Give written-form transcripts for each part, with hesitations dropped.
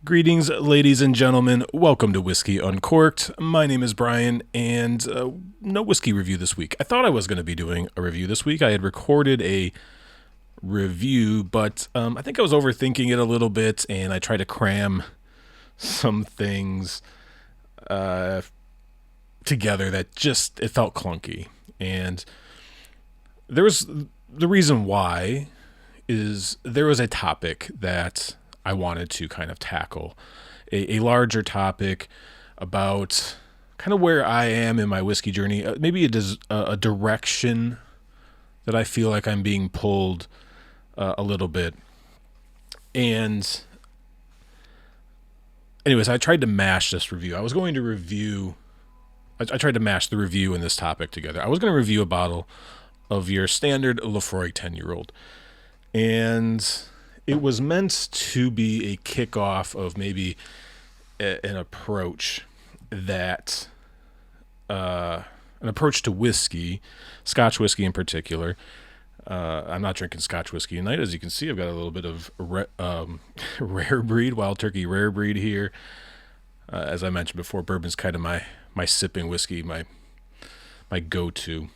Greetings, ladies and gentlemen. Welcome to Whisky Uncorked. My name is Brian, and no whiskey review this week. I thought I was going to be doing a review this week. I had recorded a review, but I think I was overthinking it a little bit, and I tried to cram some things together that just, it felt clunky. And there was, the reason why is there was a topic that I wanted to kind of tackle, a larger topic about kind of where I am in my whiskey journey, maybe a direction that I feel like I'm being pulled a little bit. And anyways, I tried to mash this review. I was going to review, I tried to mash the review and this topic together. I was going to review a bottle of your standard Lefroy 10-year-old. And it was meant to be a kickoff of maybe an approach that, an approach to whiskey, Scotch whiskey in particular. I'm not drinking Scotch whiskey tonight. As you can see, I've got a little bit of rare breed, wild turkey rare breed here. As I mentioned before, bourbon's kind of my sipping whiskey, my go-to.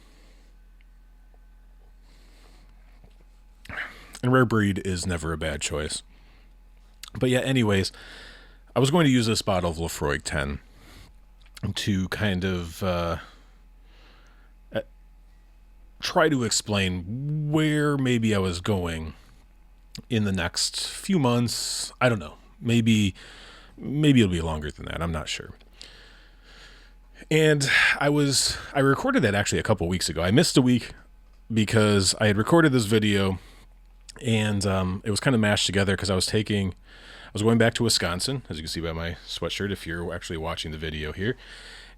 And rare breed is never a bad choice. But yeah, anyways, I was going to use this bottle of Lefroy 10 to kind of try to explain where maybe I was going in the next few months. I don't know. Maybe it'll be longer than that. I'm not sure. And I recorded that actually a couple weeks ago. I missed a week because I had recorded this video. And it was kind of mashed together because I was going back to Wisconsin, as you can see by my sweatshirt, if you're actually watching the video here.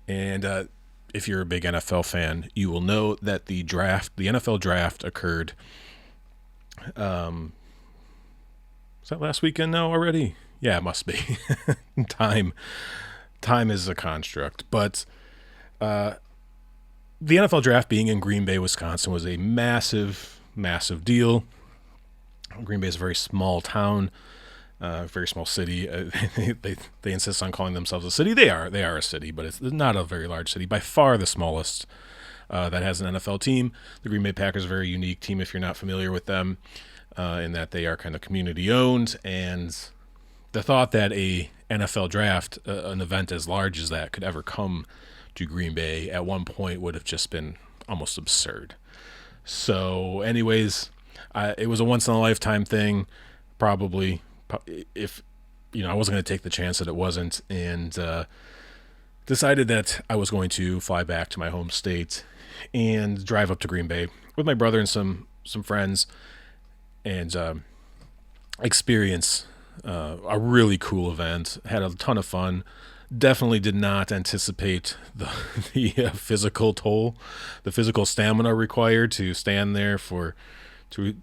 And if you're a big NFL fan, you will know that the NFL draft occurred. Was that last weekend now already? Yeah, it must be. Time is a construct. But the NFL draft being in Green Bay, Wisconsin was a massive, massive deal. Green Bay is a very small town, very small city. They insist on calling themselves a city. They are a city, but it's not a very large city. By far the smallest that has an NFL team. The Green Bay Packers are a very unique team if you're not familiar with them, in that they are kind of community owned. And the thought that a NFL draft, an event as large as that, could ever come to Green Bay at one point would have just been almost absurd. So anyways, it was a once-in-a-lifetime thing, probably, if, I wasn't going to take the chance that it wasn't, and decided that I was going to fly back to my home state and drive up to Green Bay with my brother and some friends and experience a really cool event. Had a ton of fun. Definitely did not anticipate the physical toll, the physical stamina required to stand there we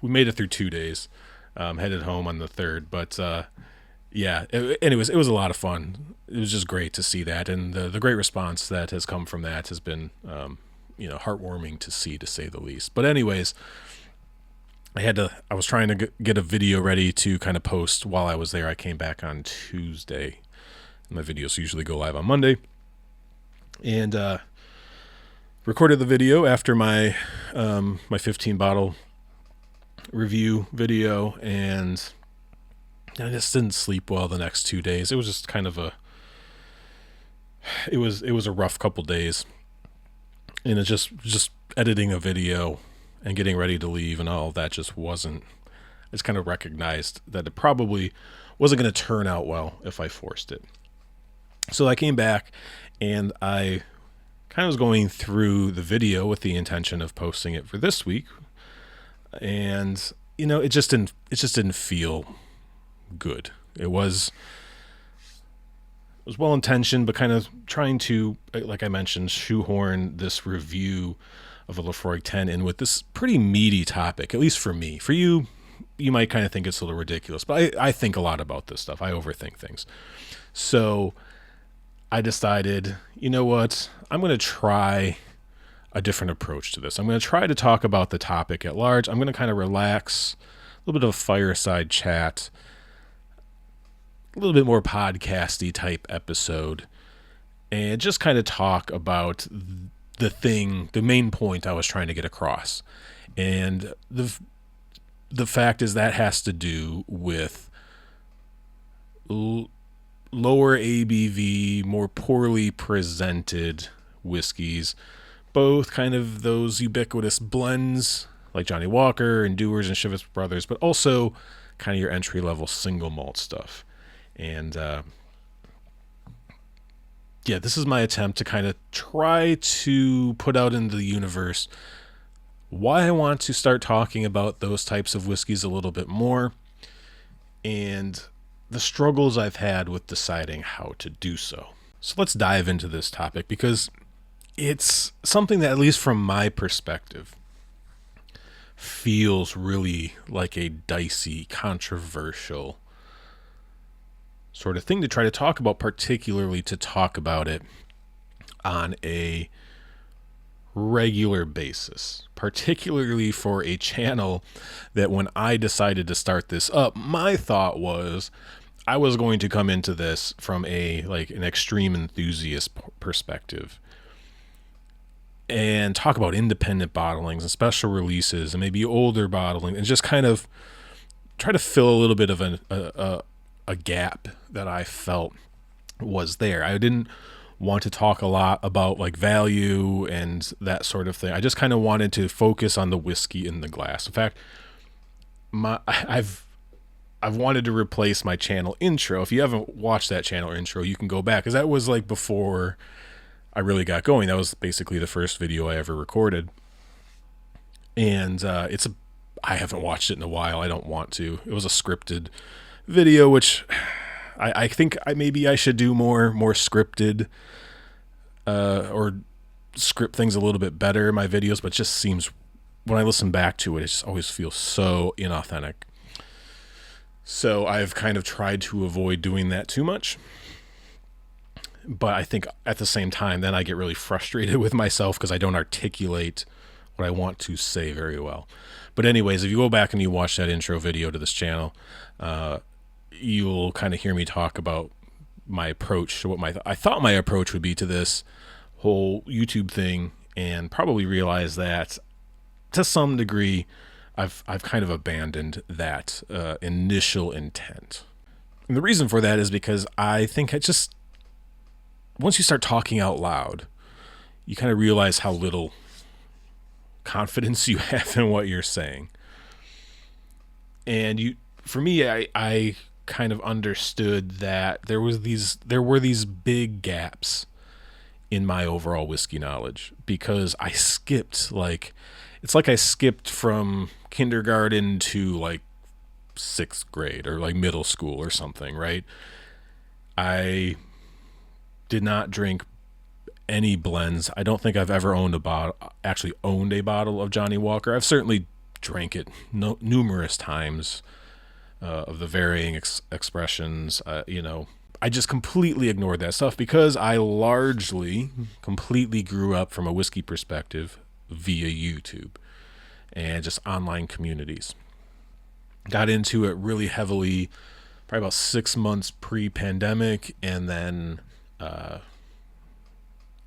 made it through 2 days, headed home on the third, but anyways, it was a lot of fun. It was just great to see that, and the great response that has come from that has been, heartwarming to see, to say the least. But anyways, I was trying to get a video ready to kind of post while I was there. I came back on Tuesday. My videos usually go live on Monday, and recorded the video after my 15 bottle review video, and I just didn't sleep well the next 2 days. It was just kind of it was a rough couple days, and it just editing a video and getting ready to leave and all that just wasn't. I just kind of recognized that it probably wasn't going to turn out well if I forced it. So I came back and I kind of was going through the video with the intention of posting it for this week, and it just didn't feel good. It was well intentioned, but kind of trying to, like I mentioned, shoehorn this review of a Lefroy 10 in with this pretty meaty topic, at least for me. For you might kind of think it's a little ridiculous, but I think a lot about this stuff. I overthink things. So I decided, you know what? I'm going to try a different approach to this. I'm going to try to talk about the topic at large. I'm going to kind of relax, a little bit of a fireside chat, a little bit more podcasty type episode and just kind of talk about the main point I was trying to get across. And the fact is that has to do with lower ABV, more poorly presented whiskeys, both kind of those ubiquitous blends like Johnny Walker and Dewar's and Chivas Brothers, but also kind of your entry-level single malt stuff. And this is my attempt to kind of try to put out into the universe why I want to start talking about those types of whiskeys a little bit more, and the struggles I've had with deciding how to do so. So let's dive into this topic, because it's something that, at least from my perspective, feels really like a dicey, controversial sort of thing to try to talk about, particularly to talk about it on a regular basis, particularly for a channel that when I decided to start this up, my thought was I was going to come into this from an extreme enthusiast perspective and talk about independent bottlings and special releases and maybe older bottling, and just kind of try to fill a little bit of a gap that I felt was there. I didn't want to talk a lot about like value and that sort of thing. I just kind of wanted to focus on the whiskey in the glass. In fact, I've wanted to replace my channel intro. If you haven't watched that channel intro, you can go back, because that was like before I really got going. That was basically the first video I ever recorded. And I haven't watched it in a while. I don't want to. It was a scripted video, which I think maybe I should do more scripted or script things a little bit better in my videos, but it just seems, when I listen back to it, it just always feels so inauthentic. So I've kind of tried to avoid doing that too much. But I think at the same time, then I get really frustrated with myself because I don't articulate what I want to say very well. But anyways, if you go back and you watch that intro video to this channel, you'll kind of hear me talk about my approach to what I thought my approach would be to this whole YouTube thing, and probably realize that to some degree I've kind of abandoned that initial intent. And the reason for that is because I think once you start talking out loud, you kind of realize how little confidence you have in what you're saying. And for me, I kind of understood that there were these big gaps in my overall whiskey knowledge, because I skipped it's like I skipped from kindergarten to like 6th grade or like middle school or something, right? I did not drink any blends. I don't think I've ever owned a bottle of Johnny Walker. I've certainly drank it numerous times, of the varying expressions. I just completely ignored that stuff because I largely completely grew up from a whiskey perspective via YouTube and just online communities. Got into it really heavily probably about 6 months pre-pandemic, and then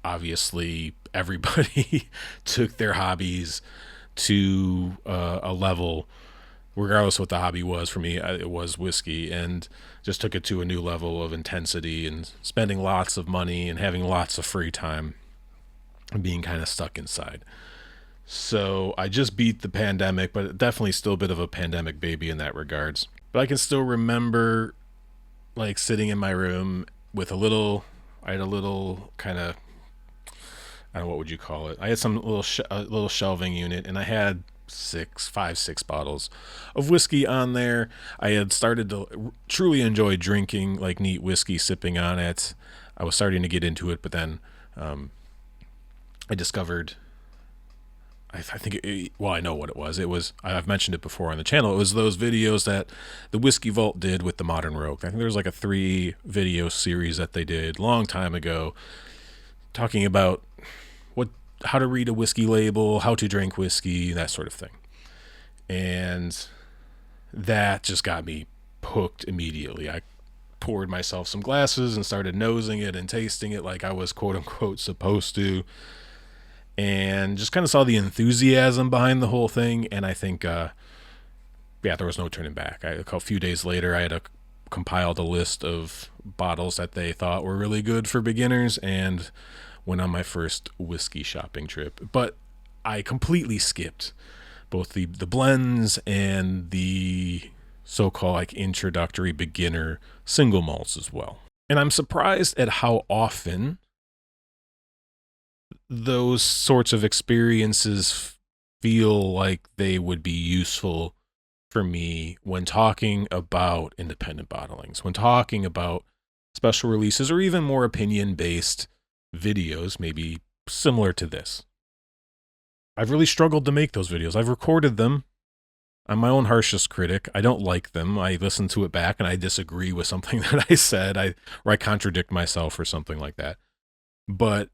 obviously everybody took their hobbies to a level, regardless of what the hobby was. For me, it was whiskey, and just took it to a new level of intensity and spending lots of money and having lots of free time and being kind of stuck inside. So I just beat the pandemic, but definitely still a bit of a pandemic baby in that regards. But I can still remember like sitting in my room with I had a little kind of, I don't know, what would you call it? I had some little shelving unit, and I had 6 bottles of whiskey on there. I had started to truly enjoy drinking like neat whiskey, sipping on it. I was starting to get into it, but then I discovered, I know what it was. It was, I've mentioned it before on the channel. It was those videos that the Whiskey Vault did with the Modern Rogue. I think there was like a 3 video series that they did long time ago, talking about how to read a whiskey label, how to drink whiskey, that sort of thing. And that just got me hooked immediately. I poured myself some glasses and started nosing it and tasting it like I was quote unquote supposed to, and just kind of saw the enthusiasm behind the whole thing. And I think, there was no turning back. A few days later, I had compiled a list of bottles that they thought were really good for beginners and went on my first whiskey shopping trip. But I completely skipped both the blends and the so-called like introductory beginner single malts as well. And I'm surprised at how often those sorts of experiences feel like they would be useful for me when talking about independent bottlings, when talking about special releases, or even more opinion-based videos, maybe similar to this. I've really struggled to make those videos. I've recorded them. I'm my own harshest critic. I don't like them. I listen to it back and I disagree with something that I said, or I contradict myself or something like that. But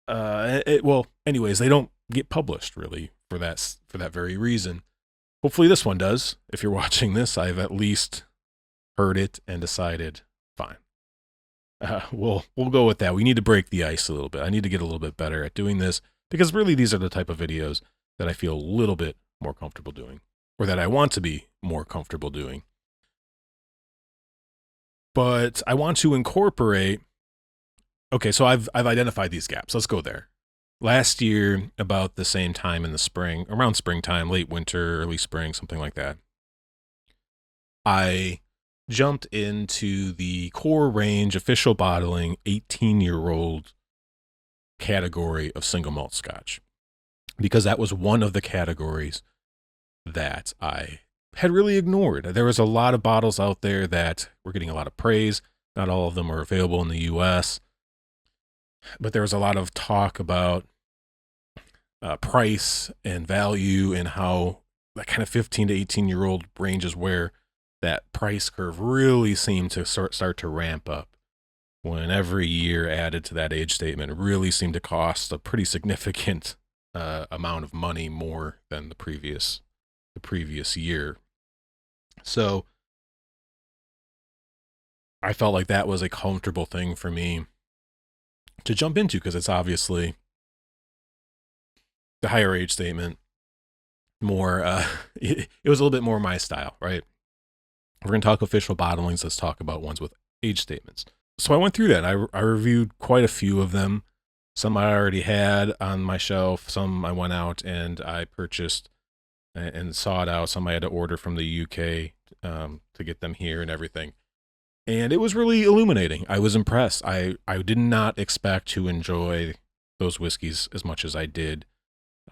anyways, they don't get published really for that very reason. Hopefully this one does. If you're watching this, I've at least heard it and decided, fine. We'll go with that. We need to break the ice a little bit. I need to get a little bit better at doing this, because really these are the type of videos that I feel a little bit more comfortable doing, or that I want to be more comfortable doing. But I want to incorporate, okay, so I've identified these gaps. Let's go there. Last year, about the same time in the spring, around springtime, late winter, early spring, something like that, I jumped into the core range official bottling 18-year-old category of single malt scotch, because that was one of the categories that I had really ignored. There was a lot of bottles out there that were getting a lot of praise. Not all of them were available in the US, but there was a lot of talk about price and value, and how that kind of 15 to 18-year-old range is where that price curve really seemed to start to ramp up, when every year added to that age statement really seemed to cost a pretty significant amount of money more than the previous year. So I felt like that was a comfortable thing for me to jump into, because it's obviously the higher age statement, more it was a little bit more my style, right? We're going to talk official bottlings. Let's talk about ones with age statements. So I went through that. I reviewed quite a few of them. Some I already had on my shelf. Some I went out and I purchased and sought out. Some I had to order from the UK to get them here and everything. And it was really illuminating. I was impressed. I did not expect to enjoy those whiskeys as much as I did.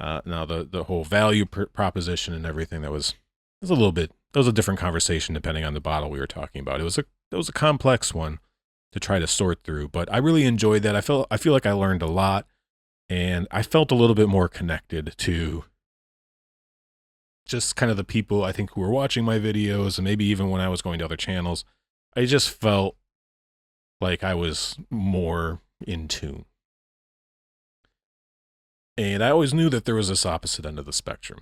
Now the whole value proposition and everything, that was a different conversation depending on the bottle we were talking about. It was a complex one to try to sort through, but I really enjoyed that. I feel like I learned a lot, and I felt a little bit more connected to just kind of the people I think who were watching my videos, and maybe even when I was going to other channels. I just felt like I was more in tune. And I always knew that there was this opposite end of the spectrum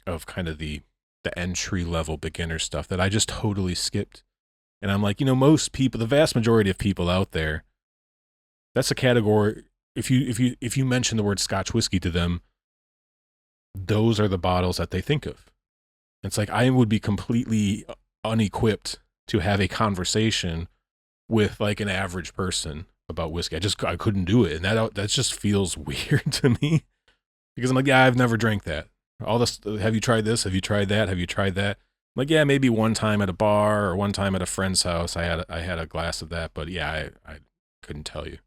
of kind of the entry level beginner stuff that I just totally skipped. And I'm like, most people, the vast majority of people out there, that's a category. If you mention the word Scotch whiskey to them, those are the bottles that they think of. It's like I would be completely unequipped to have a conversation with like an average person about whiskey. I couldn't do it. And that just feels weird to me, because I'm like, yeah, I've never drank that. All this, have you tried this? Have you tried that? Have you tried that? I'm like, yeah, maybe one time at a bar or one time at a friend's house, I had a glass of that, but yeah, I couldn't tell you.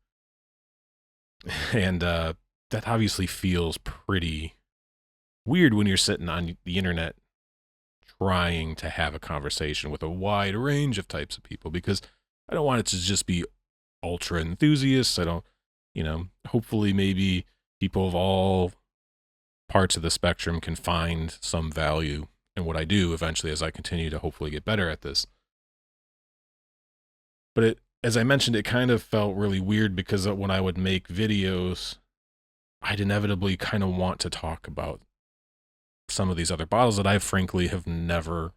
And that obviously feels pretty weird when you're sitting on the internet trying to have a conversation with a wide range of types of people, because I don't want it to just be ultra enthusiasts. I don't, hopefully maybe people of all parts of the spectrum can find some value in what I do eventually as I continue to hopefully get better at this. But as I mentioned, it kind of felt really weird, because when I would make videos, I'd inevitably kind of want to talk about some of these other bottles that I frankly have never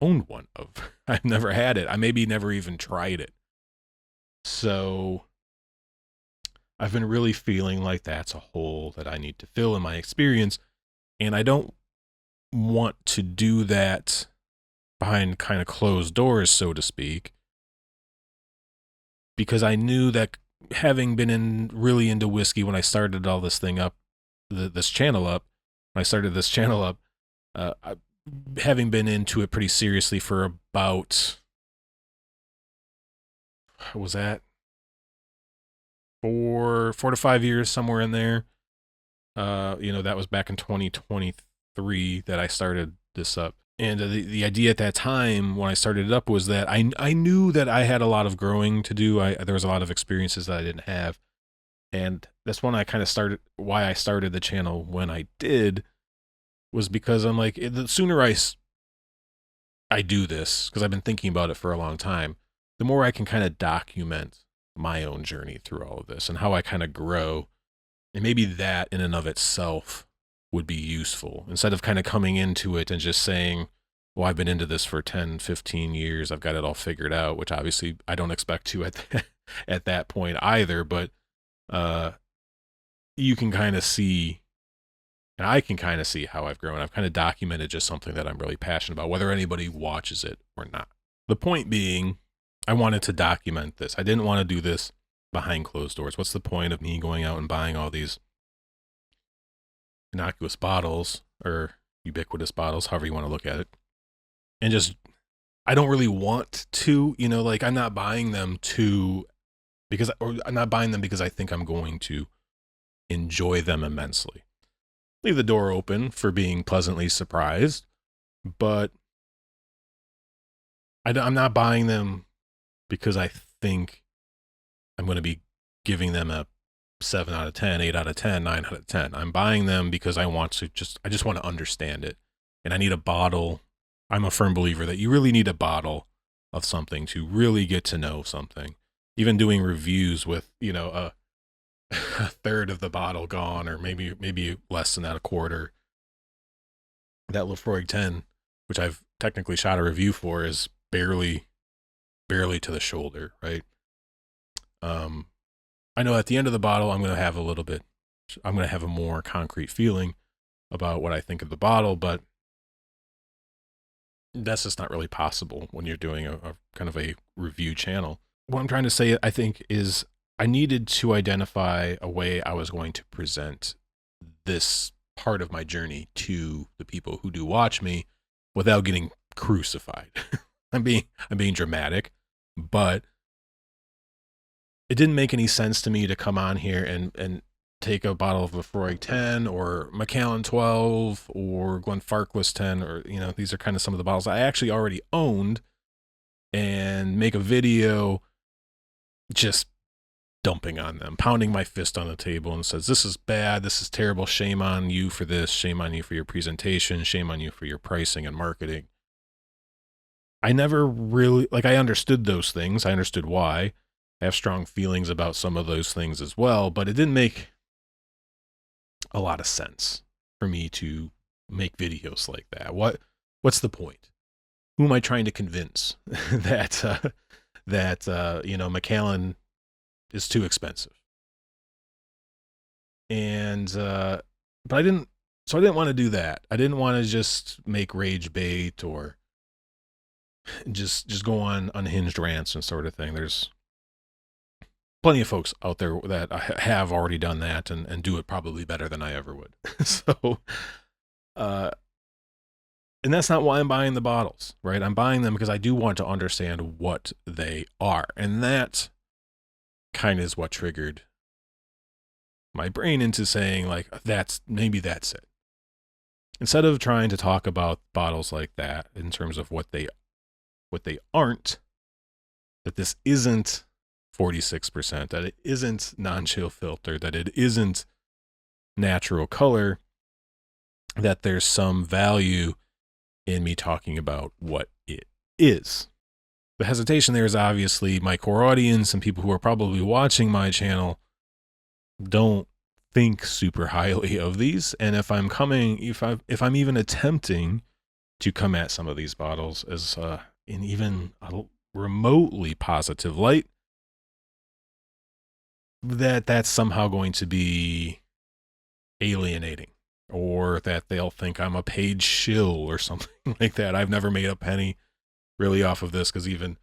owned one of. I've never had it. I maybe never even tried it. So I've been really feeling like that's a hole that I need to fill in my experience. And I don't want to do that behind kind of closed doors, so to speak, because I knew that having been really into whiskey when I started all this thing up, this channel up, when I started this channel up, having been into it pretty seriously for about, what was that? 4 to 5 years, somewhere in there. That was back in 2023 that I started this up. And the idea at that time when I started it up was that I knew that I had a lot of growing to do. There was a lot of experiences that I didn't have. And that's when I kind of started, why I started the channel when I did, was because I'm like, the sooner I do this, because I've been thinking about it for a long time, the more I can kind of document my own journey through all of this and how I kind of grow. And maybe that in and of itself would be useful, instead of kind of coming into it and just saying, well, I've been into this for 10, 15 years. I've got it all figured out, which obviously I don't expect to at that point either. But you can kind of see, and I can kind of see how I've grown. I've kind of documented just something that I'm really passionate about, whether anybody watches it or not. The point being, I wanted to document this. I didn't want to do this behind closed doors. What's the point of me going out and buying all these innocuous bottles, or ubiquitous bottles, however you want to look at it, and just, I don't really want to, like, I'm not buying them because I think I'm going to enjoy them immensely. Leave the door open for being pleasantly surprised, but I'm not buying them because I think I'm going to be giving them a 7 out of 10, 8 out of 10, 9 out of 10. I'm buying them because I just want to understand it. And I need a bottle. I'm a firm believer that you really need a bottle of something to really get to know something. Even doing reviews with, a third of the bottle gone, or maybe less than that, a quarter. That Lefroy 10, which I've technically shot a review for, is barely to the shoulder, right? I know at the end of the bottle, I'm going to have a more concrete feeling about what I think of the bottle, but that's just not really possible when you're doing a kind of a review channel. What I'm trying to say, I think, is I needed to identify a way I was going to present this part of my journey to the people who do watch me without getting crucified. I'm being dramatic, but it didn't make any sense to me to come on here and take a bottle of Lefroy 10 or Macallan 12 or Glenfarclas 10, or, these are kind of some of the bottles I actually already owned, and make a video just dumping on them, pounding my fist on the table and says, this is bad, this is terrible, shame on you for this, shame on you for your presentation, shame on you for your pricing and marketing. I never really, I understood those things. I understood why. I have strong feelings about some of those things as well, but it didn't make a lot of sense for me to make videos like that. What's the point? Who am I trying to convince that Macallan is too expensive? And but I didn't want to do that. I didn't want to just make rage bait or just go on unhinged rants and sort of thing. There's plenty of folks out there that have already done that and do it probably better than I ever would. So, and that's not why I'm buying the bottles, right? I'm buying them because I do want to understand what they are. And that kind of is what triggered my brain into saying, maybe that's it. Instead of trying to talk about bottles like that in terms of what they aren't, that this isn't 46%, that it isn't non-chill filter, that it isn't natural color, that there's some value in me talking about what it is. The hesitation there is obviously my core audience and people who are probably watching my channel don't think super highly of these. And if I'm even attempting to come at some of these bottles as in even a remotely positive light, that's somehow going to be alienating, or that they'll think I'm a paid shill or something like that. I've never made a penny really off of this, because even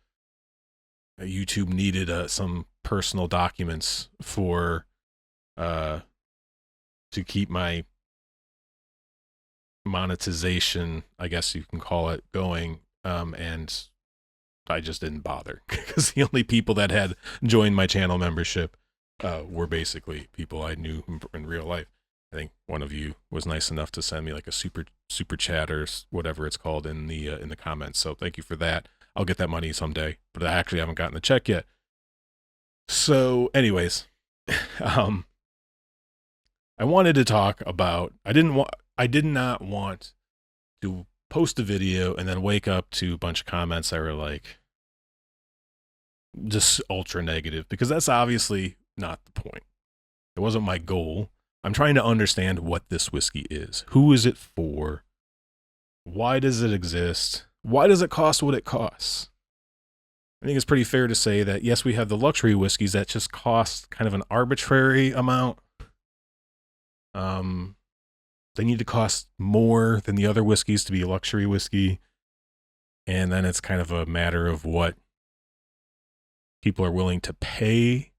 YouTube needed some personal documents for to keep my monetization, I guess you can call it, going, and I just didn't bother, because the only people that had joined my channel membership were basically people I knew in real life. I think one of you was nice enough to send me like a super chat or whatever it's called in the comments. So thank you for that. I'll get that money someday, but I actually haven't gotten the check yet. So anyways, I wanted to talk about, I did not want to post a video and then wake up to a bunch of comments that were like just ultra negative, because that's obviously not the point. It wasn't my goal. I'm trying to understand what this whiskey is. Who is it for? Why does it exist? Why does it cost what it costs? I think it's pretty fair to say that, yes, we have the luxury whiskeys that just cost kind of an arbitrary amount. They need to cost more than the other whiskeys to be a luxury whiskey. And then it's kind of a matter of what people are willing to pay.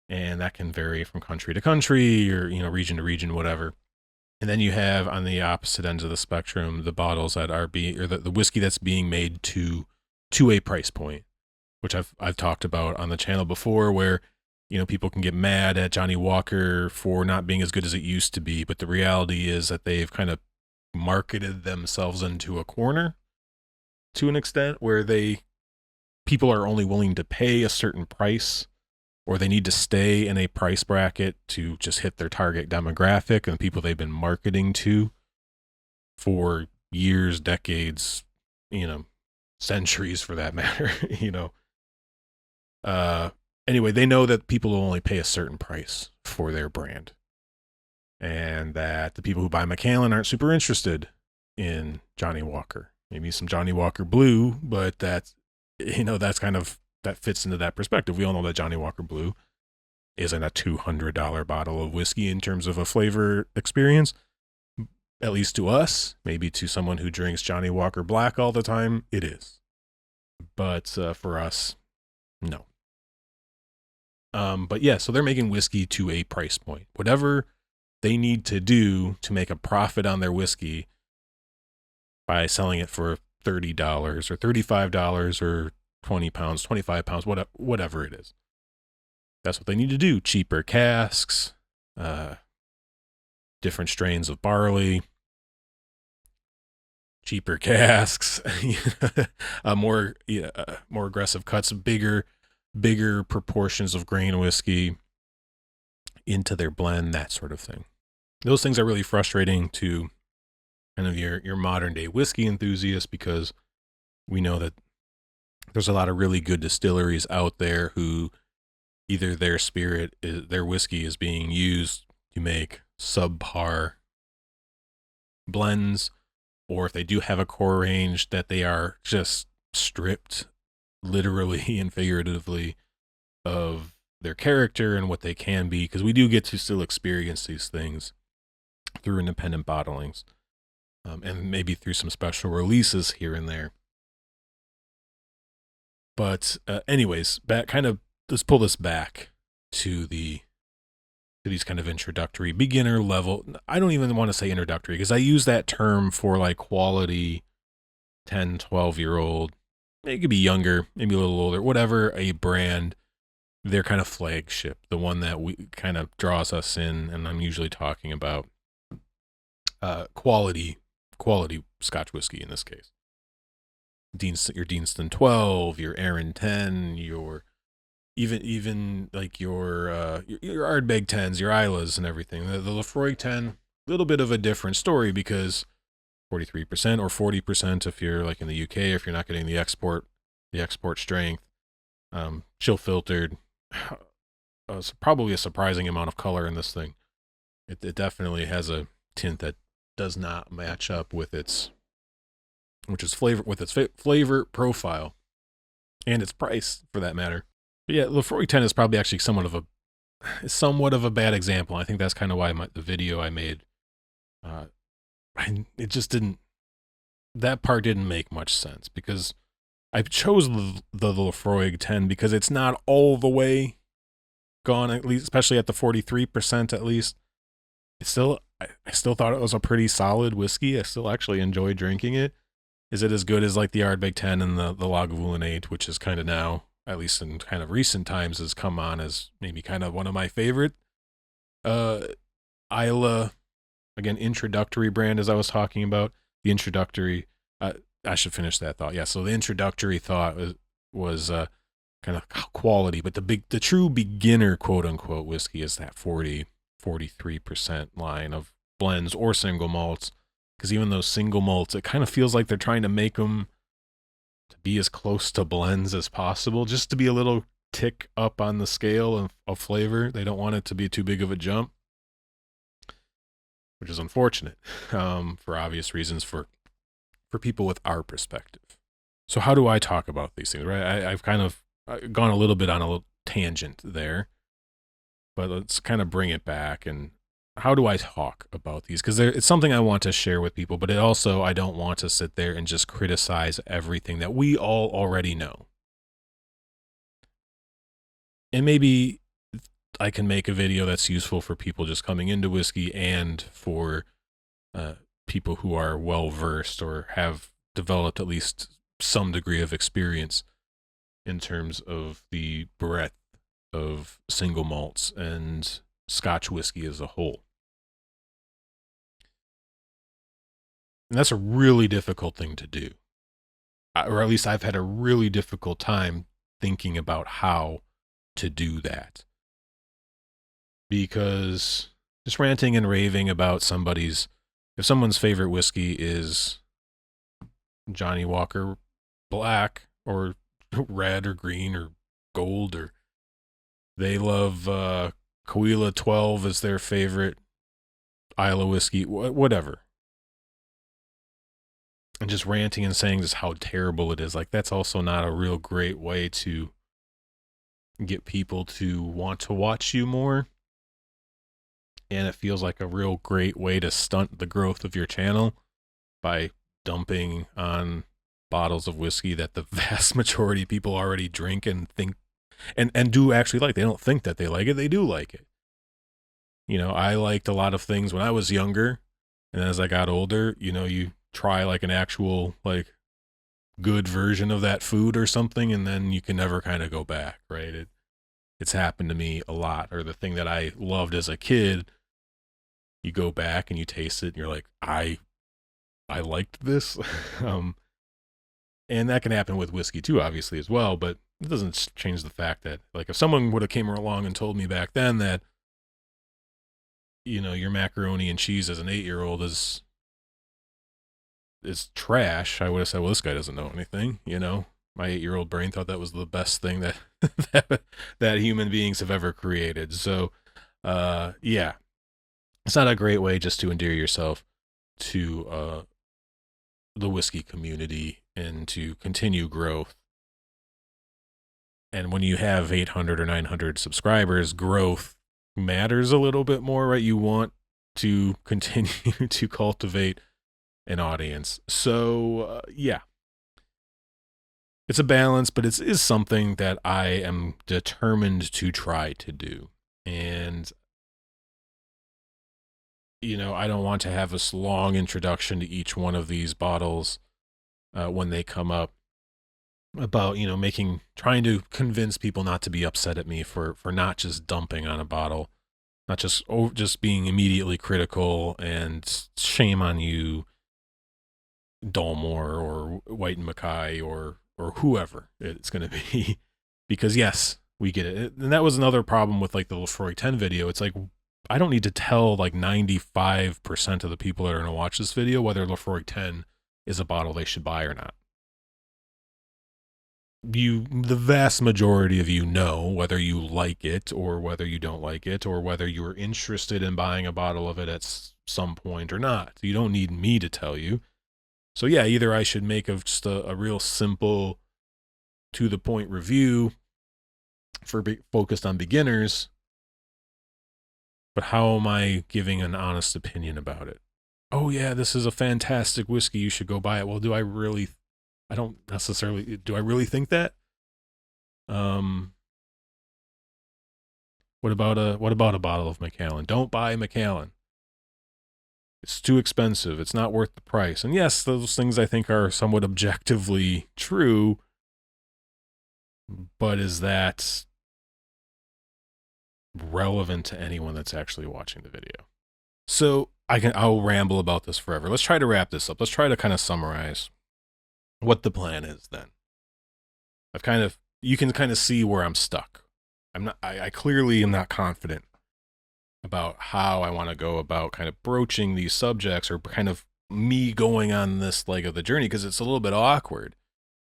And that can vary from country to country, or, region to region, whatever. And then you have on the opposite ends of the spectrum, the bottles that are the whiskey that's being made to a price point, which I've talked about on the channel before, where, people can get mad at Johnny Walker for not being as good as it used to be. But the reality is that they've kind of marketed themselves into a corner to an extent where people are only willing to pay a certain price, or they need to stay in a price bracket to just hit their target demographic and the people they've been marketing to for years, decades, centuries for that matter, Anyway, they know that people will only pay a certain price for their brand, and that the people who buy Macallan aren't super interested in Johnny Walker. Maybe some Johnny Walker Blue, but that's kind of, that fits into that perspective. We all know that Johnny Walker Blue isn't a $200 bottle of whiskey in terms of a flavor experience, at least to us. Maybe to someone who drinks Johnny Walker Black all the time, it is. But for us, no. But yeah, so they're making whiskey to a price point. Whatever they need to do to make a profit on their whiskey by selling it for $30 or $35 or 20 pounds, 25 pounds, whatever it is. That's what they need to do. Cheaper casks, different strains of barley, cheaper casks, more aggressive cuts, bigger proportions of grain whiskey into their blend, that sort of thing. Those things are really frustrating to kind of your modern day whiskey enthusiasts, because we know that there's a lot of really good distilleries out there who either their whiskey is being used to make subpar blends, or if they do have a core range, that they are just stripped literally and figuratively of their character and what they can be, because we do get to still experience these things through independent bottlings, and maybe through some special releases here and there. But anyways, let's pull this back to these kind of introductory, beginner level. I don't even want to say introductory, because I use that term for like quality 10, 12-year-old. It could be younger, maybe a little older, whatever, a brand, their kind of flagship, the one that we kind of draws us in. And I'm usually talking about quality Scotch whiskey in this case. Your Deanston 12, your Arran 10, your even like your Ardbeg 10s, your Islas and everything. The Lefroy 10, a little bit of a different story, because 43% or 40% if you're like in the UK, if you're not getting the export strength, chill filtered, probably a surprising amount of color in this thing. It definitely has a tint that does not match up with its which is flavor with its flavor profile and its price for that matter. But yeah, Lefroy 10 is probably actually somewhat of a bad example. I think that's kind of why the video I made, it just didn't, that part didn't make much sense, because I chose the Lefroy 10 because it's not all the way gone, at least, especially at the 43% at least. It's still, I still thought it was a pretty solid whiskey. I still actually enjoy drinking it. Is it as good as like the Ardbeg 10 and the Lagavulin 8, which is kind of now, at least in kind of recent times, has come on as maybe kind of one of my favorite Isla, again, introductory brand, as I was talking about. The introductory, I should finish that thought. Yeah, so the introductory thought was kind of quality, but the true beginner, quote unquote, whiskey is that 43% line of blends or single malts. Because even those single malts, it kind of feels like they're trying to make them to be as close to blends as possible, just to be a little tick up on the scale of flavor. They don't want it to be too big of a jump, which is unfortunate for obvious reasons for people with our perspective. So how do I talk about these things, right? I've kind of gone a little bit on a little tangent there, but let's kind of bring it back. And how do I talk about these? Because it's something I want to share with people, but I don't want to sit there and just criticize everything that we all already know. And maybe I can make a video that's useful for people just coming into whiskey and for people who are well-versed or have developed at least some degree of experience in terms of the breadth of single malts and Scotch whiskey as a whole. And that's a really difficult thing to do. Or at least I've had a really difficult time thinking about how to do that. Because just ranting and raving about if someone's favorite whiskey is Johnny Walker Black or red or green or gold, or they love Cahuilla 12 as their favorite Isla whiskey, whatever. And just ranting and saying just how terrible it is. Like, that's also not a real great way to get people to want to watch you more. And it feels like a real great way to stunt the growth of your channel by dumping on bottles of whiskey that the vast majority of people already drink and think and do actually like. They don't think that they like it, they do like it. You know, I liked a lot of things when I was younger, and as I got older, you try like an actual like good version of that food or something, and then you can never kind of go back, right? It's happened to me a lot. Or the thing that I loved as a kid, you go back and you taste it and you're like, I liked this. And that can happen with whiskey too, obviously, as well, but it doesn't change the fact that, like, if someone would have came along and told me back then that, your macaroni and cheese as an 8-year-old is trash, I would have said, well, this guy doesn't know anything. My 8-year-old brain thought that was the best thing that that human beings have ever created. So yeah, it's not a great way just to endear yourself to the whiskey community and to continue growth. And when you have 800 or 900 subscribers, growth matters a little bit more, right? You want to continue to cultivate an audience. So yeah, it's a balance, but it is something that I am determined to try to do. And I don't want to have this long introduction to each one of these bottles when they come up about, trying to convince people not to be upset at me for not just dumping on a bottle, not just being immediately critical and shame on you, Dalmore or White and Mackay or whoever it's going to be. Because yes, we get it. And that was another problem with like the Lefroy 10 video. It's like, I don't need to tell like 95% of the people that are going to watch this video whether Lefroy 10 is a bottle they should buy or not. The vast majority of you know whether you like it or whether you don't like it, or whether you're interested in buying a bottle of it at some point or not. You don't need me to tell you. So yeah, either I should make just a real simple, to the point review focused on beginners, but how am I giving an honest opinion about it? Oh yeah, this is a fantastic whiskey. You should go buy it. Well, I don't necessarily, do I really think that? Um, what about a bottle of Macallan? Don't buy Macallan. It's too expensive. It's not worth the price. And yes, those things I think are somewhat objectively true, but is that relevant to anyone that's actually watching the video? So I'll ramble about this forever. Let's try to wrap this up. Let's try to kind of summarize what the plan is then. You can kind of see where I'm stuck. I clearly am not confident about how I want to go about kind of broaching these subjects, or kind of me going on this leg of the journey, because it's a little bit awkward.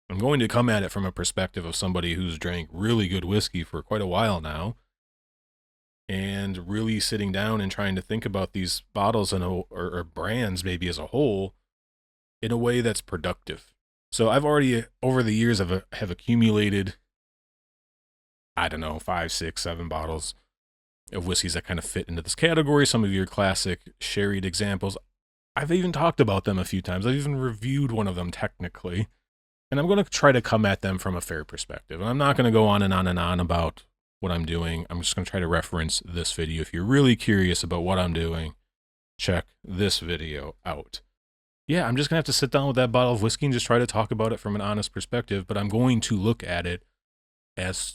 I'm going to come at it from a perspective of somebody who's drank really good whiskey for quite a while now, and really sitting down and trying to think about these bottles or brands maybe as a whole in a way that's productive. So I've already, over the years, have accumulated, I don't know, 5, 6, 7 bottles of whiskeys that kind of fit into this category. Some of your classic sherried examples. I've even talked about them a few times. I've even reviewed one of them technically. And I'm going to try to come at them from a fair perspective. And I'm not going to go on and on and on about what I'm doing. I'm just going to try to reference this video. If you're really curious about what I'm doing, check this video out. Yeah, I'm just going to have to sit down with that bottle of whiskey and just try to talk about it from an honest perspective. But I'm going to look at it as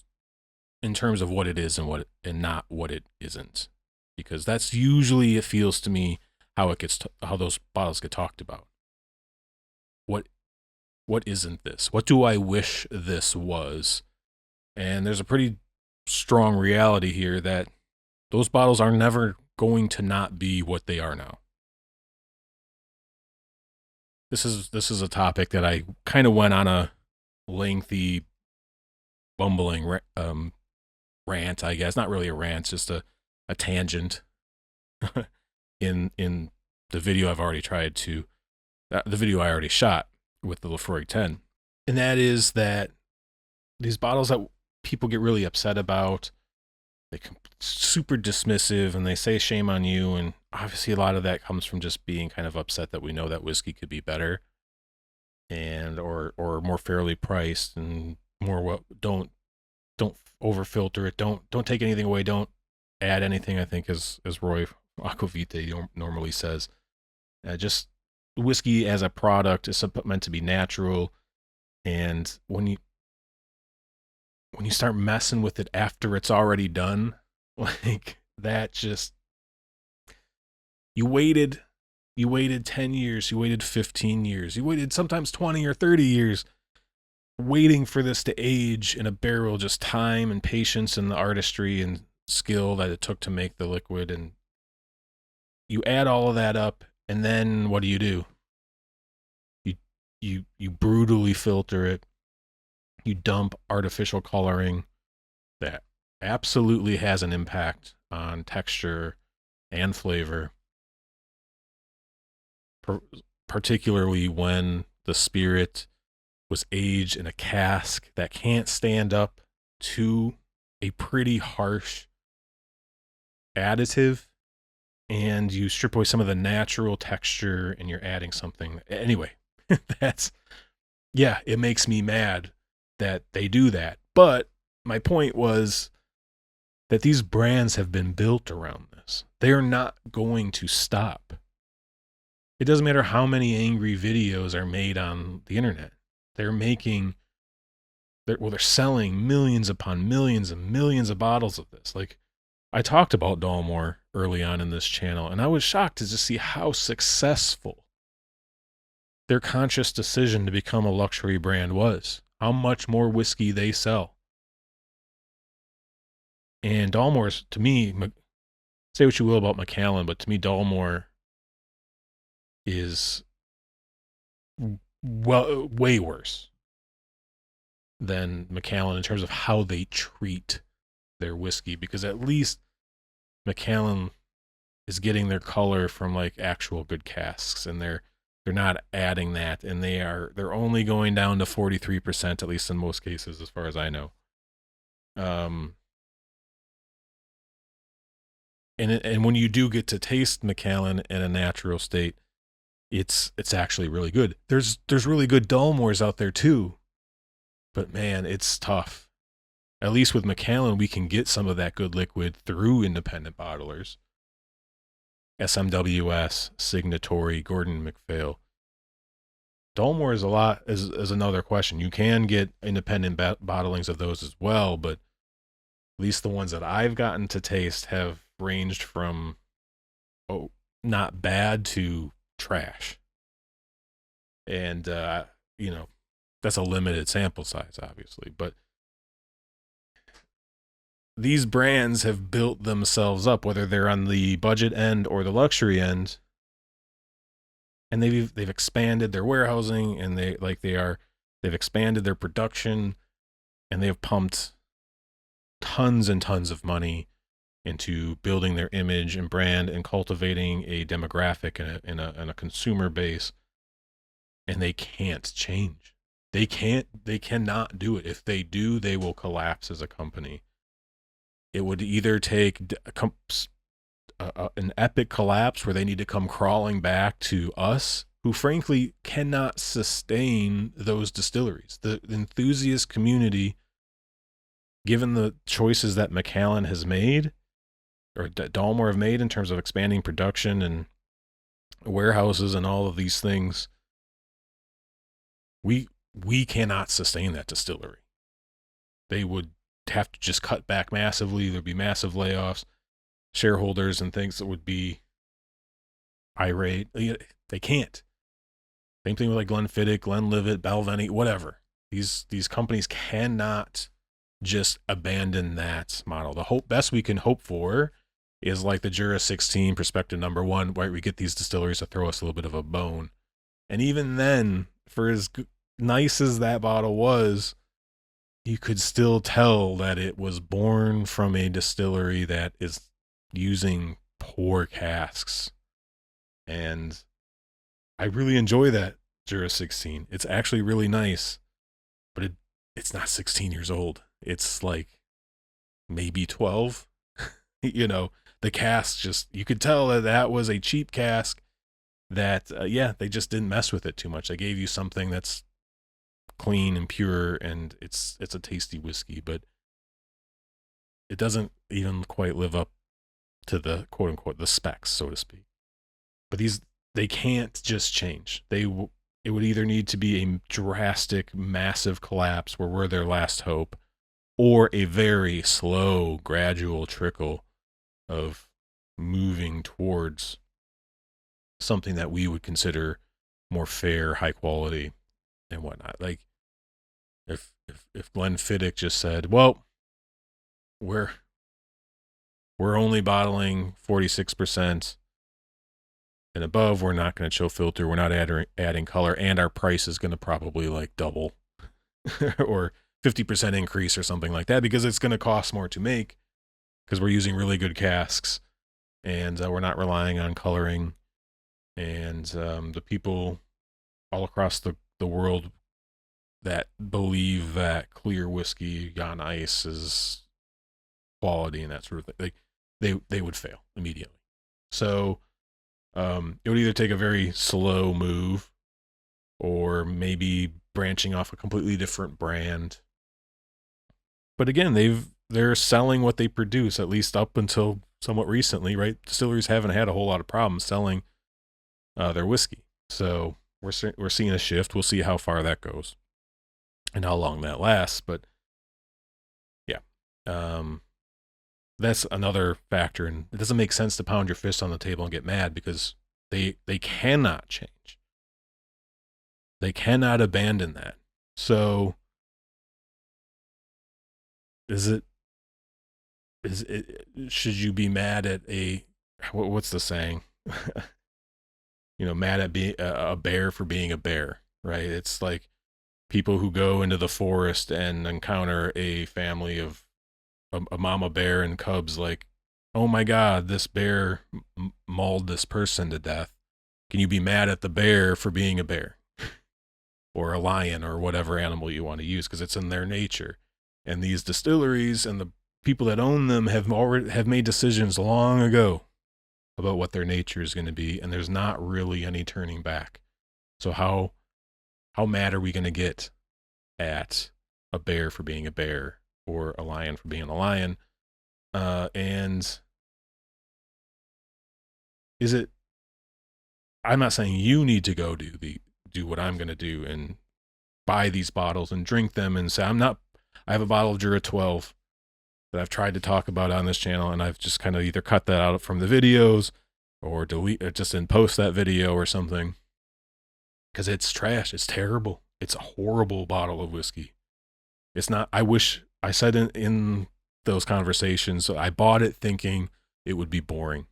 in terms of what it is and not what it isn't, because that's usually, it feels to me, how those bottles get talked about. What isn't this? What do I wish this was? And there's a pretty strong reality here that those bottles are never going to not be what they are now. This is a topic that I kind of went on a lengthy, bumbling rant, I guess. Not really a rant, just a tangent in the video the video I already shot with the Lefroy 10. And that is that these bottles that people get really upset about, they're super dismissive, and they say shame on you. And obviously a lot of that comes from just being kind of upset that we know that whiskey could be better and or more fairly priced, and more don't over filter it, don't take anything away, don't add anything, I think, as Roy Aquavite normally says. Just whiskey as a product is meant to be natural, and when you start messing with it after it's already done, like that, just you waited 10 years, you waited 15 years, you waited sometimes 20 or 30 years waiting for this to age in a barrel, just time and patience and the artistry and skill that it took to make the liquid. And you add all of that up, and then what do? You brutally filter it. You dump artificial coloring that absolutely has an impact on texture and flavor, particularly when the spirit was aged in a cask that can't stand up to a pretty harsh additive, and you strip away some of the natural texture and you're adding something. Anyway, it makes me mad that they do that. But my point was that these brands have been built around this. They are not going to stop. It doesn't matter how many angry videos are made on the internet. They're selling millions upon millions and millions of bottles of this. Like, I talked about Dalmore early on in this channel, and I was shocked to just see how successful their conscious decision to become a luxury brand was. How much more whiskey they sell. And Dalmore's, to me, say what you will about Macallan, but to me, Dalmore is way worse than Macallan in terms of how they treat their whiskey, because at least Macallan is getting their color from like actual good casks, and they're They're not adding that, and they're only going down to 43%, at least in most cases, as far as I know. And when you do get to taste Macallan in a natural state, it's actually really good. There's really good Dalmores out there too, but man, it's tough. At least with Macallan, we can get some of that good liquid through independent bottlers. SMWS, Signatory, Gordon MacPhail. Dalmore is another question. You can get independent bottlings of those as well, but at least the ones that I've gotten to taste have ranged from not bad to trash. And that's a limited sample size, obviously, but these brands have built themselves up, whether they're on the budget end or the luxury end, and they've expanded their warehousing, and they've expanded their production, and they've pumped tons and tons of money into building their image and brand and cultivating a demographic and a consumer base, and they can't change. They cannot do it. If they do, they will collapse as a company. It would either take an epic collapse where they need to come crawling back to us, who frankly cannot sustain those distilleries. The enthusiast community, given the choices that Macallan has made, or that Dalmore have made in terms of expanding production and warehouses and all of these things, we cannot sustain that distillery. They would have to just cut back massively. There'd be massive layoffs, shareholders and things that would be irate. They can't. Same thing with like Glenfiddich, Glenlivet, Balvenie, whatever. These companies cannot just abandon that model. The best we can hope for is like the Jura 16 perspective number 1, right? We get these distilleries to throw us a little bit of a bone. And even then, for as nice as that bottle was, you could still tell that it was born from a distillery that is using poor casks. And I really enjoy that Jura 16. It's actually really nice, but it's not 16 years old. It's like maybe 12. The cask you could tell that was a cheap cask that, they just didn't mess with it too much. They gave you something that's clean and pure, and it's a tasty whiskey, but it doesn't even quite live up to the quote unquote the specs, so to speak. But they can't just change. It would either need to be a drastic, massive collapse where we're their last hope, or a very slow, gradual trickle of moving towards something that we would consider more fair, high quality, and whatnot. Like if Glenfiddich just said, well, we're only bottling 46% and above, we're not going to chill filter, we're not adding color, and our price is going to probably like double or 50% increase or something like that, because it's going to cost more to make because we're using really good casks, and we're not relying on coloring. And the people all across the world that believe that clear whiskey on ice is quality and that sort of thing, they would fail immediately. So it would either take a very slow move, or maybe branching off a completely different brand. But again, they're selling what they produce, at least up until somewhat recently, right? Distilleries haven't had a whole lot of problems selling their whiskey. So we're seeing a shift. We'll see how far that goes and how long that lasts. But yeah, that's another factor. And it doesn't make sense to pound your fist on the table and get mad, because they cannot change. They cannot abandon that. So should you be mad at what's the saying? Mad at being a bear for being a bear, right? It's like people who go into the forest and encounter a family of a mama bear and cubs, like, oh my God, this bear mauled this person to death. Can you be mad at the bear for being a bear or a lion or whatever animal you want to use? Because it's in their nature. And these distilleries and the people that own them have made decisions long ago about what their nature is going to be, and there's not really any turning back. So how mad are we going to get at a bear for being a bear or a lion for being a lion? And is it? I'm not saying you need to go do what I'm going to do and buy these bottles and drink them and say I have a bottle of Jura 12 that I've tried to talk about on this channel, and I've just kind of either cut that out from the videos or delete it, just didn't post that video or something, because it's trash. It's terrible. It's a horrible bottle of whiskey. It's not. I wish I said in those conversations, I bought it thinking it would be boring,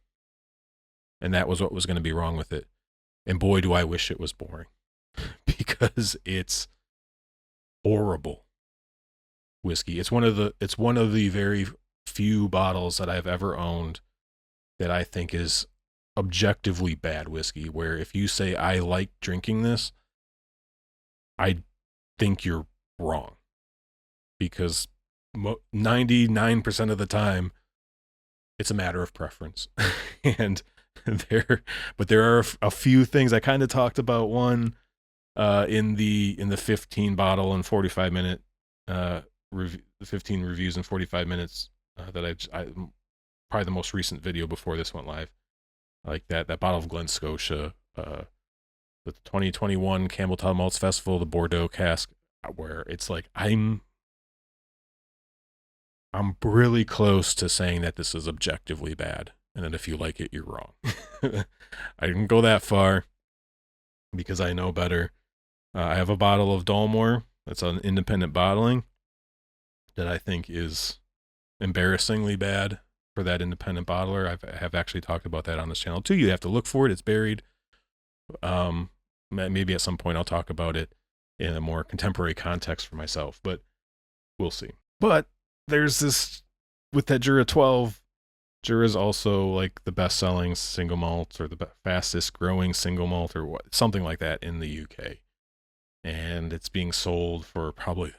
and that was what was going to be wrong with it. And boy, do I wish it was boring, because it's horrible whiskey. It's one of the very few bottles that I've ever owned that I think is objectively bad whiskey, where if you say I like drinking this, I think you're wrong, because 99% of the time it's a matter of preference. And there are a few things I kind of talked about. One in the 15 bottle and 45 minute 15 reviews in 45 minutes that I probably the most recent video before this went live. Like that bottle of Glen Scotia, the 2021 Campbelltown Malts Festival, the Bordeaux cask, where it's like I'm really close to saying that this is objectively bad, and that if you like it, you're wrong. I didn't go that far because I know better. I have a bottle of Dalmore that's on independent bottling that I think is embarrassingly bad for that independent bottler. I have actually talked about that on this channel too. You have to look for it. It's buried. Maybe at some point I'll talk about it in a more contemporary context for myself, but we'll see. But there's this, with that Jura 12, Jura is also like the best-selling single malt, or the fastest growing single malt, or something like that in the UK. And it's being sold for probably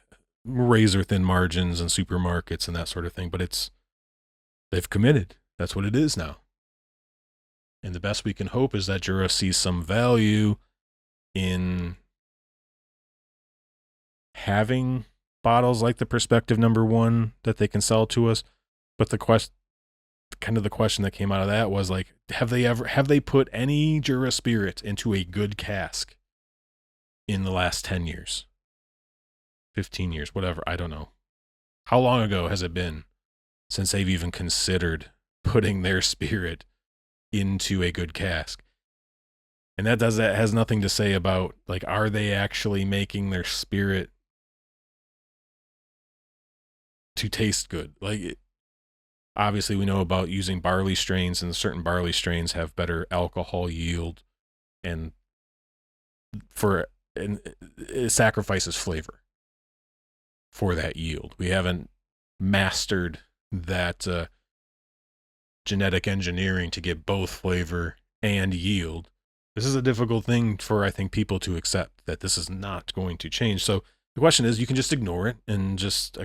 razor thin margins in supermarkets and that sort of thing, but they've committed. That's what it is now. And the best we can hope is that Jura sees some value in having bottles like the Perspective #1 that they can sell to us. But the question that came out of that was like, have they put any Jura spirit into a good cask in the last 10 years, 15 years, whatever? I don't know. How long ago has it been since they've even considered putting their spirit into a good cask? And that has nothing to say about, like, are they actually making their spirit to taste good? Like, obviously we know about using barley strains, and certain barley strains have better alcohol yield, and it sacrifices flavor for that yield. We haven't mastered that genetic engineering to get both flavor and yield. This is a difficult thing for, I think, people to accept, that this is not going to change. So the question is, you can just ignore it and just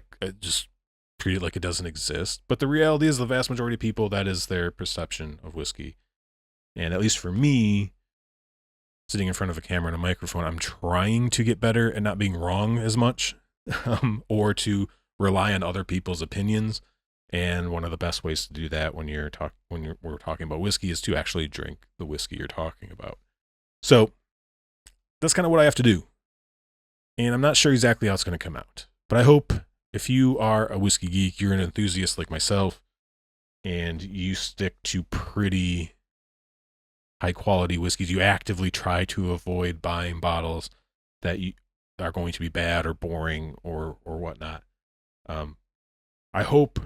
treat it like it doesn't exist. But the reality is, the vast majority of people, that is their perception of whiskey. And at least for me, sitting in front of a camera and a microphone, I'm trying to get better at not being wrong as much, or to rely on other people's opinions. And one of the best ways to do that when we're talking about whiskey is to actually drink the whiskey you're talking about. So that's kind of what I have to do. And I'm not sure exactly how it's going to come out, but I hope, if you are a whiskey geek, you're an enthusiast like myself, and you stick to pretty high quality whiskeys, you actively try to avoid buying bottles that are going to be bad or boring or whatnot. I hope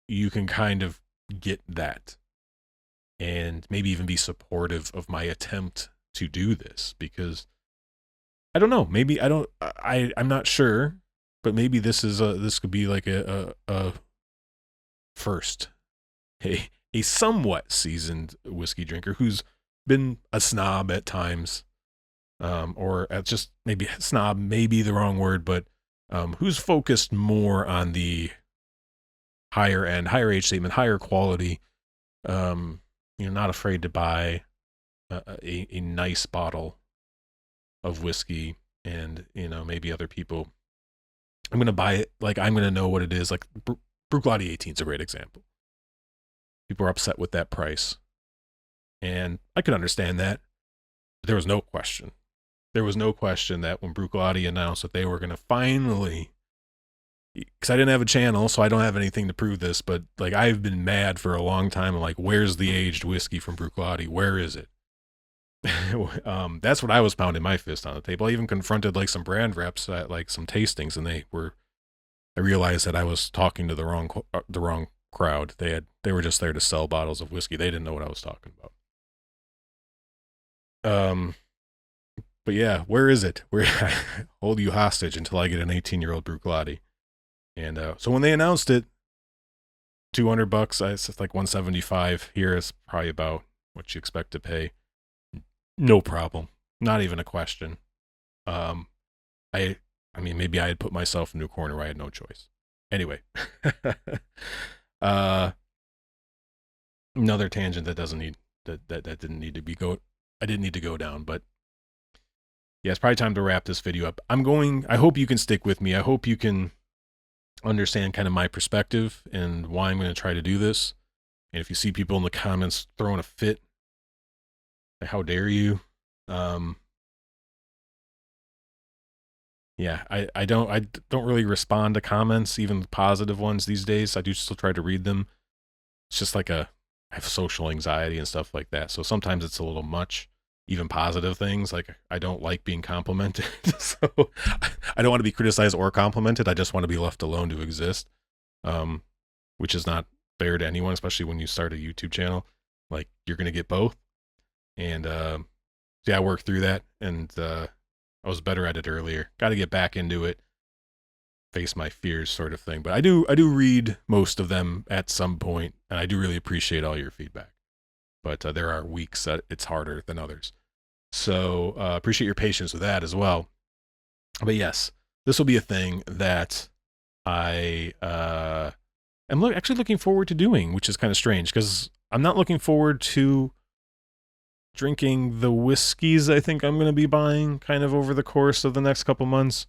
you can kind of get that, and maybe even be supportive of my attempt to do this, because I don't know, maybe I'm not sure, but maybe this could be like a first, a somewhat seasoned whiskey drinker who's been a snob at times, or at just maybe snob, maybe the wrong word, but who's focused more on the higher end, higher age statement, higher quality, not afraid to buy a nice bottle of whiskey, and maybe other people, I'm going to buy it, like I'm going to know what it is. Like Bruichladdich 18 is a great example. People are upset with that price, and I could understand that. But there was no question. There was no question that when Bruichladdich announced that they were going to finally, because I didn't have a channel, so I don't have anything to prove this, but like I've been mad for a long time. Like, where's the aged whiskey from Bruichladdich? Where is it? That's what I was pounding my fist on the table. I even confronted like some brand reps at like some tastings, and I realized that I was talking to the wrong crowd. They were just there to sell bottles of whiskey. They didn't know what I was talking about. But yeah, where is it? Where I hold you hostage until I get an 18-year-old Bruichladdich. And so when they announced it, $200, it's like $175. Here is probably about what you expect to pay. No problem. Not even a question. I mean, maybe I had put myself into a corner where I had no choice. Anyway, another tangent that didn't need to be I didn't need to go down, but yeah, it's probably time to wrap this video up. I hope you can stick with me. I hope you can understand kind of my perspective and why I'm going to try to do this. And if you see people in the comments throwing a fit, like, how dare you? Yeah, I don't really respond to comments, even positive ones these days. I do still try to read them. It's just like I have social anxiety and stuff like that. So sometimes it's a little much, even positive things. Like, I don't like being complimented. So I don't want to be criticized or complimented. I just want to be left alone to exist. Which is not fair to anyone, especially when you start a YouTube channel. Like, you're going to get both. And yeah, I worked through that, and I was better at it earlier. Got to get back into it, face my fears, sort of thing. But I do read most of them at some point, and I do really appreciate all your feedback. But there are weeks that it's harder than others. So appreciate your patience with that as well. But yes, this will be a thing that I am actually looking forward to doing, which is kind of strange because I'm not looking forward to drinking the whiskeys I think I'm going to be buying kind of over the course of the next couple months.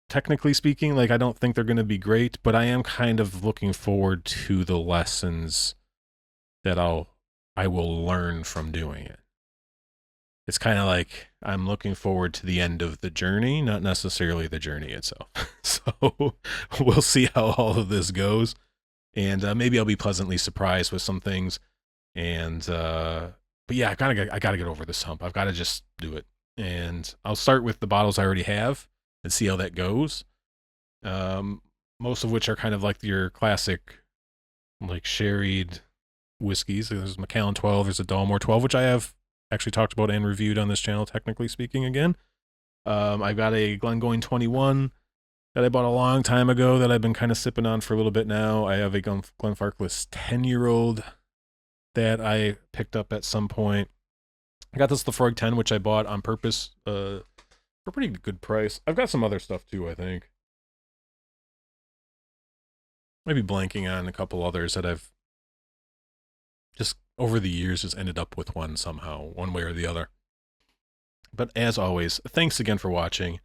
Technically speaking, like, I don't think they're going to be great, but I am kind of looking forward to the lessons that I will learn from doing it. It's kind of like I'm looking forward to the end of the journey, not necessarily the journey itself. So we'll see how all of this goes. And maybe I'll be pleasantly surprised with some things. And but yeah, I gotta get over this hump. I've got to just do it. And I'll start with the bottles I already have and see how that goes. Most of which are kind of like your classic, like, sherried whiskeys. There's Macallan 12, there's a Dalmore 12, which I have actually talked about and reviewed on this channel, technically speaking again. I've got a Glengoyne 21 that I bought a long time ago that I've been kind of sipping on for a little bit now. I have a Glenfarclas 10-year-old that I picked up at some point. I got this Lafroig 10, which I bought on purpose for a pretty good price. I've got some other stuff too, I think. Maybe blanking on a couple others that I've just over the years just ended up with one somehow, one way or the other. But as always, thanks again for watching. If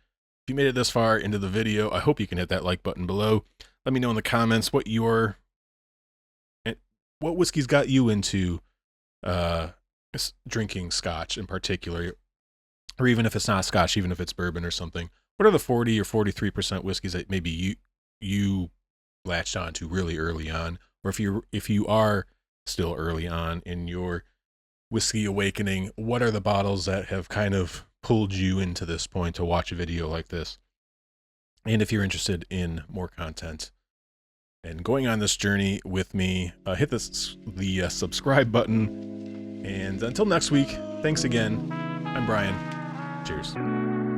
you made it this far into the video, I hope you can hit that like button below. Let me know in the comments what whiskey's got you into drinking scotch in particular, or even if it's not scotch, even if it's bourbon or something. What are the 40 or 43% whiskeys that maybe you latched on to really early on, or if you are still early on in your whiskey awakening, what are the bottles that have kind of pulled you into this point to watch a video like this? And if you're interested in more content and going on this journey with me, hit the subscribe button. And until next week, thanks again. I'm Brian. Cheers.